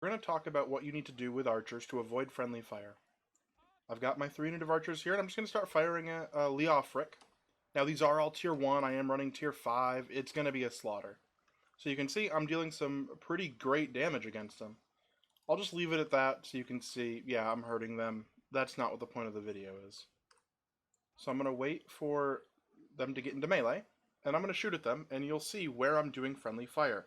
We're going to talk about what you need to do with archers to avoid friendly fire. I've got my 3 unit of archers here, and I'm just going to start firing at Leofric. Now these are all tier 1, I am running tier 5, it's going to be a slaughter. So you can see I'm dealing some pretty great damage against them. I'll just leave it at that so you can see, yeah, I'm hurting them. That's not what the point of the video is. So I'm going to wait for them to get into melee, and I'm going to shoot at them, and you'll see where I'm doing friendly fire.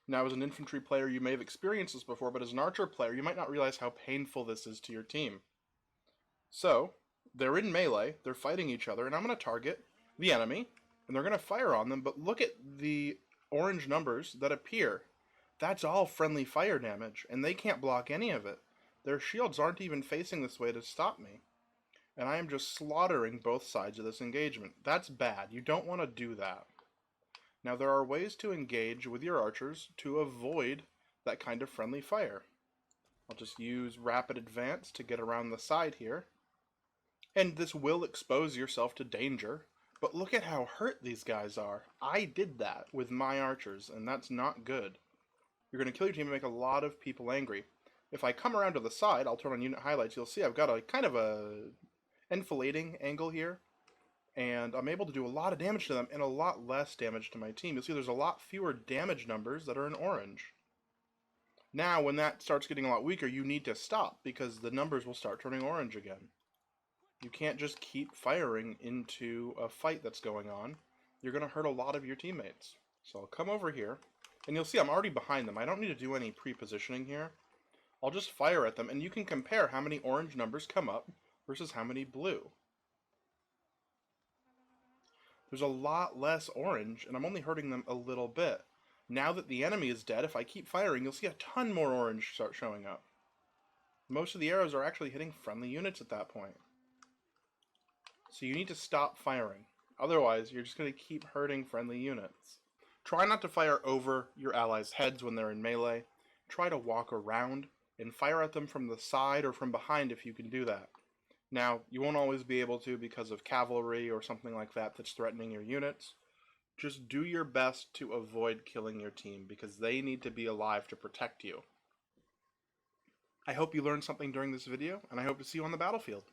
Now, as an infantry player, you may have experienced this before, but as an archer player, you might not realize how painful this is to your team. So, they're in melee, they're fighting each other, and I'm going to target the enemy, and they're going to fire on them, but look at the orange numbers that appear. That's all friendly fire damage, and they can't block any of it. Their shields aren't even facing this way to stop me. And I am just slaughtering both sides of this engagement. That's bad. You don't want to do that. Now there are ways to engage with your archers to avoid that kind of friendly fire. I'll just use Rapid Advance to get around the side here. And this will expose yourself to danger, but look at how hurt these guys are. I did that with my archers, and that's not good. You're going to kill your team and make a lot of people angry. If I come around to the side, I'll turn on unit highlights, you'll see I've got a kind of a enfilading angle here, and I'm able to do a lot of damage to them and a lot less damage to my team. You'll see there's a lot fewer damage numbers that are in orange. Now, when that starts getting a lot weaker, you need to stop because the numbers will start turning orange again. You can't just keep firing into a fight that's going on. You're going to hurt a lot of your teammates. So I'll come over here, and you'll see I'm already behind them. I don't need to do any pre-positioning here. I'll just fire at them, and you can compare how many orange numbers come up versus how many blue. There's a lot less orange, and I'm only hurting them a little bit. Now that the enemy is dead, if I keep firing, you'll see a ton more orange start showing up. Most of the arrows are actually hitting friendly units at that point. So you need to stop firing. Otherwise, you're just going to keep hurting friendly units. Try not to fire over your allies' heads when they're in melee. Try to walk around and fire at them from the side or from behind if you can do that. Now, you won't always be able to because of cavalry or something like that that's threatening your units. Just do your best to avoid killing your team because they need to be alive to protect you. I hope you learned something during this video, and I hope to see you on the battlefield.